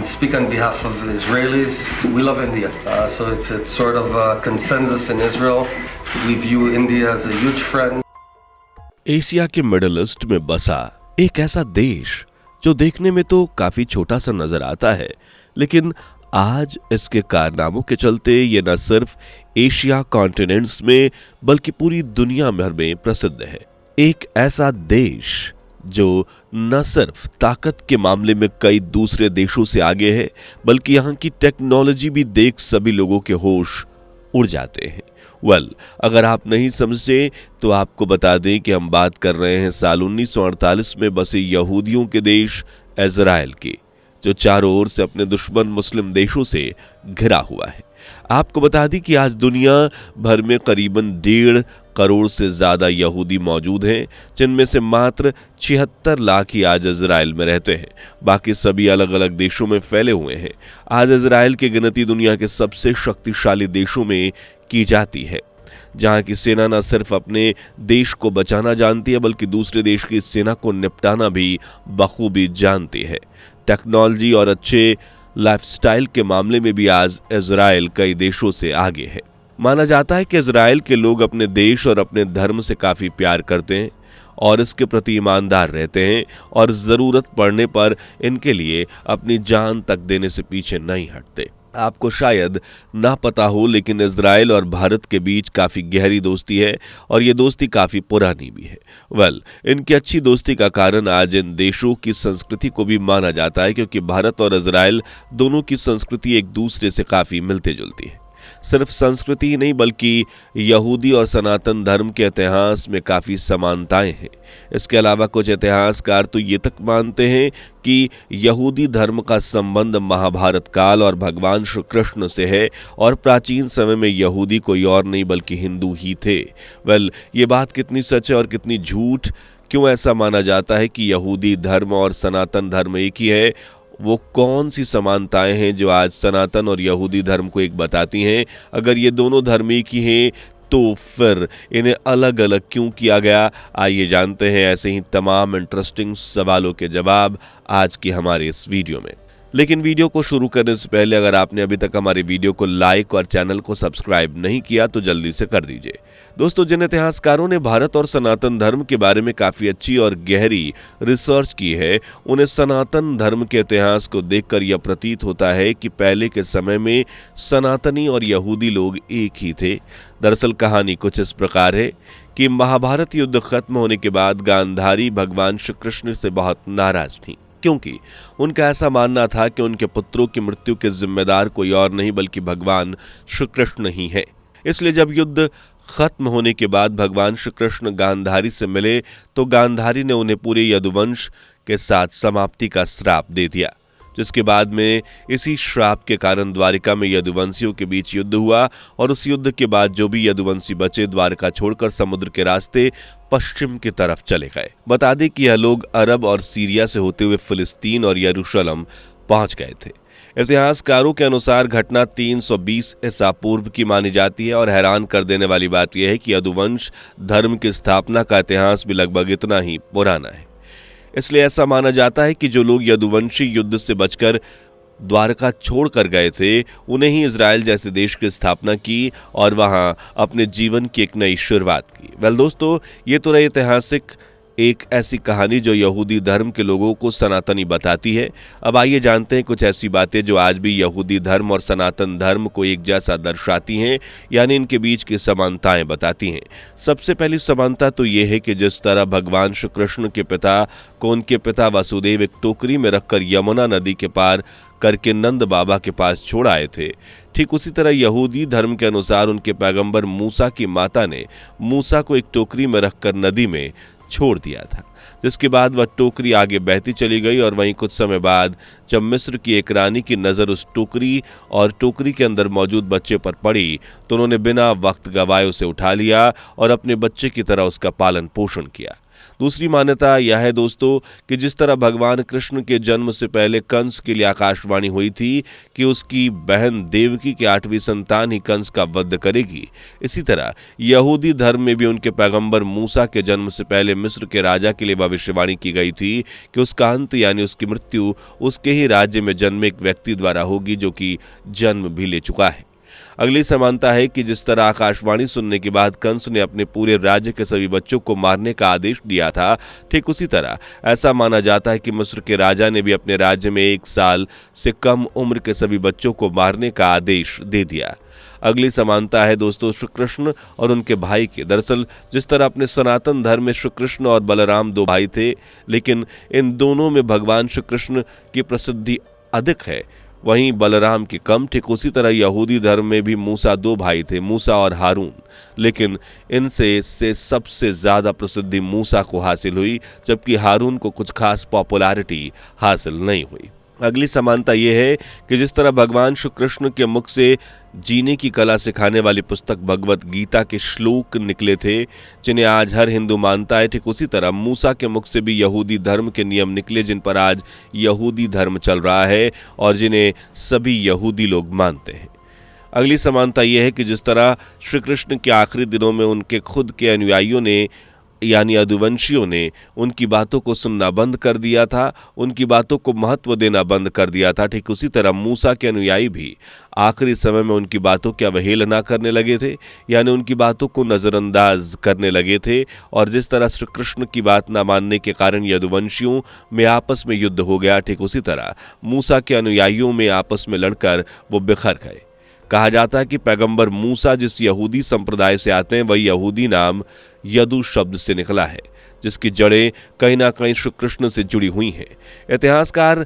speak on behalf of the Israelis. We love India. So it's sort of a consensus in Israel. We view India as a huge friend. Asia के middle east में बसा एक ऐसा देश जो देखने में तो काफी छोटा सा नजर आता है, लेकिन आज इसके कारनामों के चलते ये न सिर्फ एशिया कॉन्टिनेंट्स में बल्कि पूरी दुनिया भर में प्रसिद्ध है। एक ऐसा देश जो न सिर्फ ताकत के मामले में कई दूसरे देशों से आगे है, बल्कि यहाँ की टेक्नोलॉजी भी देख सभी लोगों के होश उड़ जाते हैं। अगर आप नहीं समझे तो आपको बता दें कि हम बात कर रहे हैं साल 1948 में बसे यहूदियों के देश इजराइल की, जो चारों ओर से अपने दुश्मन मुस्लिम देशों से घिरा हुआ है। आपको बता दी कि आज दुनिया भर में करीबन 1.5 करोड़ से ज्यादा यहूदी मौजूद हैं, जिनमें से मात्र 76 लाख ही आज इजराइल में रहते हैं। बाकी सभी अलग अलग देशों में फैले हुए हैं। आज इजराइल की गिनती दुनिया के सबसे शक्तिशाली देशों में की जाती है, जहां की सेना न सिर्फ अपने देश को बचाना जानती है, बल्कि दूसरे देश की सेना को निपटाना भी बखूबी जानती है। टेक्नोलॉजी और अच्छे लाइफस्टाइल के मामले में भी आज इजराइल कई देशों से आगे है। माना जाता है कि इजराइल के लोग अपने देश और अपने धर्म से काफी प्यार करते हैं और इसके प्रति ईमानदार रहते हैं, और जरूरत पड़ने पर इनके लिए अपनी जान तक देने से पीछे नहीं हटते। आपको शायद ना पता हो, लेकिन इजराइल और भारत के बीच काफी गहरी दोस्ती है और ये दोस्ती काफी पुरानी भी है। इनकी अच्छी दोस्ती का कारण आज इन देशों की संस्कृति को भी माना जाता है, क्योंकि भारत और इजराइल दोनों की संस्कृति एक दूसरे से काफी मिलती जुलती है। सिर्फ संस्कृति ही नहीं, बल्कि यहूदी और सनातन धर्म के इतिहास में काफी समानताएं हैं। इसके अलावा कुछ इतिहासकार तो ये तक मानते हैं कि यहूदी धर्म का संबंध महाभारत काल और भगवान श्री कृष्ण से है, और प्राचीन समय में यहूदी कोई और नहीं बल्कि हिंदू ही थे। ये बात कितनी सच है और कितनी झूठ, क्यों ऐसा माना जाता है कि यहूदी धर्म और सनातन धर्म एक ही है? वो कौन सी समानताएं हैं जो आज सनातन और यहूदी धर्म को एक बताती हैं? अगर ये दोनों धर्म एक ही हैं तो फिर इन्हें अलग अलग क्यों किया गया? आइए जानते हैं ऐसे ही तमाम इंटरेस्टिंग सवालों के जवाब आज की हमारे इस वीडियो में। लेकिन वीडियो को शुरू करने से पहले अगर आपने अभी तक हमारे वीडियो को लाइक और चैनल को सब्सक्राइब नहीं किया तो जल्दी से कर दीजिए। दोस्तों, जिन इतिहासकारों ने भारत और सनातन धर्म के बारे में काफी अच्छी और गहरी रिसर्च की है, उन्हें सनातन धर्म के इतिहास को देखकर यह प्रतीत होता है कि पहले के समय में सनातनी और यहूदी लोग एक ही थे। दरअसल कहानी कुछ इस प्रकार है कि महाभारत युद्ध खत्म होने के बाद गांधारी भगवान श्री कृष्ण से बहुत नाराज थी, क्योंकि उनका ऐसा मानना था कि उनके पुत्रों की मृत्यु के जिम्मेदार कोई और नहीं बल्कि भगवान श्री कृष्ण ही है। इसलिए जब युद्ध खत्म होने के बाद भगवान श्री कृष्ण गांधारी से मिले तो गांधारी ने उन्हें पूरे यदुवंश के साथ समाप्ति का श्राप दे दिया, जिसके बाद में इसी श्राप के कारण द्वारिका में यदुवंशियों के बीच युद्ध हुआ, और उस युद्ध के बाद जो भी यदुवंशी बचे द्वारिका छोड़कर समुद्र के रास्ते पश्चिम की तरफ चले गए। बता दें कि यह लोग अरब और सीरिया से होते हुए फिलिस्तीन और यरूशलेम पहुंच गए थे। इतिहासकारों के अनुसार घटना 320 ईसा पूर्व की मानी जाती है, और हैरान कर देने वाली बात यह है कि यदुवंश धर्म की स्थापना का इतिहास भी लगभग इतना ही पुराना है। इसलिए ऐसा माना जाता है कि जो लोग यदुवंशी युद्ध से बचकर द्वारका छोड़कर गए थे, उन्हें ही इजराइल जैसे देश की स्थापना की और वहां अपने जीवन की एक नई शुरुआत की। दोस्तों, ये तो रही ऐतिहासिक एक ऐसी कहानी जो यहूदी धर्म के लोगों को सनातनी बताती है। अब आइए जानते हैं कुछ ऐसी बातें जो आज भी यहूदी धर्म और सनातन धर्म को एक जैसा दर्शाती हैं, यानी इनके बीच की समानताएं बताती हैं। सबसे पहली समानता तो ये है कि जिस तरह भगवान श्री कृष्ण के पिता को उनके पिता वसुदेव एक टोकरी में रखकर यमुना नदी के पार करके नंद बाबा के पास छोड़ आए थे, ठीक उसी तरह यहूदी धर्म के अनुसार उनके पैगंबर मूसा की माता ने मूसा को एक टोकरी में रखकर नदी में छोड़ दिया था, जिसके बाद वह टोकरी आगे बहती चली गई। और वहीं कुछ समय बाद जब मिस्र की एक रानी की नजर उस टोकरी और टोकरी के अंदर मौजूद बच्चे पर पड़ी तो उन्होंने बिना वक्त गवाए उसे उठा लिया और अपने बच्चे की तरह उसका पालन पोषण किया। दूसरी मान्यता यह है दोस्तों कि जिस तरह भगवान कृष्ण के जन्म से पहले कंस के लिए आकाशवाणी हुई थी कि उसकी बहन देवकी की 8वीं संतान ही कंस का वध करेगी, इसी तरह यहूदी धर्म में भी उनके पैगंबर मूसा के जन्म से पहले मिस्र के राजा के लिए भविष्यवाणी की गई थी कि उसका अंत यानी उसकी मृत्यु उसके ही राज्य में जन्मे एक व्यक्ति द्वारा होगी जो कि जन्म भी ले चुका है। अगली समानता है कि जिस तरह आकाशवाणी सुनने के बाद कंस ने अपने पूरे राज्य के सभी बच्चों को मारने का आदेश दिया था, ठीक उसी तरह ऐसा माना जाता है कि मिस्र के राजा ने भी अपने राज्य में 1 साल से कम उम्र के सभी बच्चों को मारने का आदेश दे दिया। अगली समानता है दोस्तों श्री कृष्ण और उनके भाई के। दरअसल जिस तरह अपने सनातन धर्म में श्री कृष्ण और बलराम 2 भाई थे, लेकिन इन दोनों में भगवान श्री कृष्ण की प्रसिद्धि अधिक है, वहीं बलराम की कम। ठीक उसी तरह यहूदी धर्म में भी मूसा 2 भाई थे, मूसा और हारून, लेकिन इनसे से सबसे ज्यादा प्रसिद्धि मूसा को हासिल हुई, जबकि हारून को कुछ खास पॉपुलैरिटी हासिल नहीं हुई। अगली समानता यह है कि जिस तरह भगवान श्री कृष्ण के मुख से जीने की कला सिखाने वाली पुस्तक भगवत गीता के श्लोक निकले थे जिन्हें आज हर हिंदू मानता है, ठीक उसी तरह मूसा के मुख से भी यहूदी धर्म के नियम निकले जिन पर आज यहूदी धर्म चल रहा है और जिन्हें सभी यहूदी लोग मानते हैं। अगली समानता यह है कि जिस तरह श्री कृष्ण के आखिरी दिनों में उनके खुद के अनुयायियों ने यानी यदुवंशियों ने उनकी बातों को सुनना बंद कर दिया था, उनकी बातों को महत्व देना बंद कर दिया था, ठीक उसी तरह मूसा के अनुयायी भी आखिरी समय में उनकी बातों की अवहेलना करने लगे थे, यानी उनकी बातों को नजरअंदाज करने लगे थे। और जिस तरह श्री कृष्ण की बात न मानने के कारण यदुवंशियों में आपस में युद्ध हो गया, ठीक उसी तरह मूसा के अनुयायियों में आपस में लड़कर वो बिखर गए। कहा जाता है कि पैगंबर मूसा जिस यहूदी संप्रदाय से आते हैं वह यहूदी नाम यदु शब्द से निकला है, जिसकी जड़ें कहीं ना कहीं श्री कृष्ण से जुड़ी हुई हैं। इतिहासकार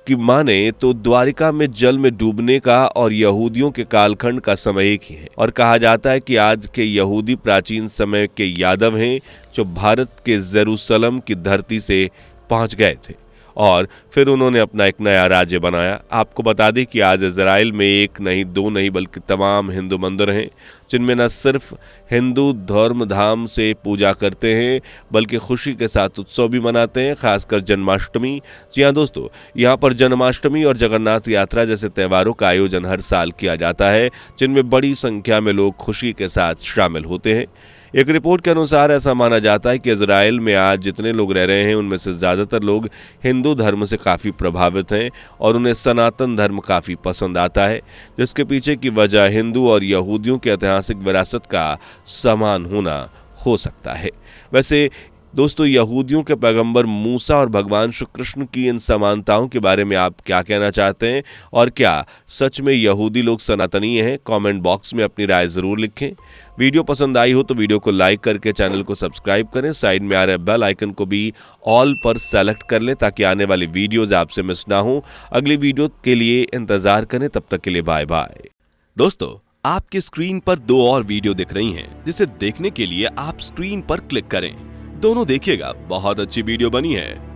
की माने तो द्वारिका में जल में डूबने का और यहूदियों के कालखंड का समय एक ही है, और कहा जाता है कि आज के यहूदी प्राचीन समय के यादव हैं जो भारत के जेरूसलम की धरती से पहुंच गए थे और फिर उन्होंने अपना एक नया राज्य बनाया। आपको बता दें कि आज इजराइल में 1 नहीं 2 नहीं बल्कि तमाम हिंदू मंदिर हैं जिनमें न सिर्फ हिंदू धर्म धाम से पूजा करते हैं बल्कि खुशी के साथ उत्सव भी मनाते हैं, खासकर जन्माष्टमी। जी हाँ दोस्तों, यहाँ पर जन्माष्टमी और जगन्नाथ यात्रा जैसे त्योहारों का आयोजन हर साल किया जाता है जिनमें बड़ी संख्या में लोग खुशी के साथ शामिल होते हैं। एक रिपोर्ट के अनुसार ऐसा माना जाता है कि इजराइल में आज जितने लोग रह रहे हैं उनमें से ज़्यादातर लोग हिंदू धर्म से काफ़ी प्रभावित हैं और उन्हें सनातन धर्म काफ़ी पसंद आता है, जिसके पीछे की वजह हिंदू और यहूदियों के ऐतिहासिक विरासत का समान होना हो सकता है। वैसे दोस्तों, यहूदियों के पैगंबर मूसा और भगवान श्री कृष्ण की इन समानताओं के बारे में आप क्या कहना चाहते हैं और क्या सच में यहूदी लोग सनातनीय हैं? कमेंट बॉक्स में अपनी राय जरूर लिखें। वीडियो पसंद आई हो तो वीडियो को लाइक करके चैनल को सब्सक्राइब करें। साइड में आ रहे बेल आइकन को भी ऑल पर सेलेक्ट कर लें ताकि आने वाली वीडियोज आपसे मिस ना हो। अगली वीडियो के लिए इंतजार करें, तब तक के लिए बाय बाय। दोस्तों, आपकी स्क्रीन पर 2 और वीडियो दिख रही हैं, जिसे देखने के लिए आप स्क्रीन पर क्लिक करें। दोनों देखिएगा, बहुत अच्छी वीडियो बनी है।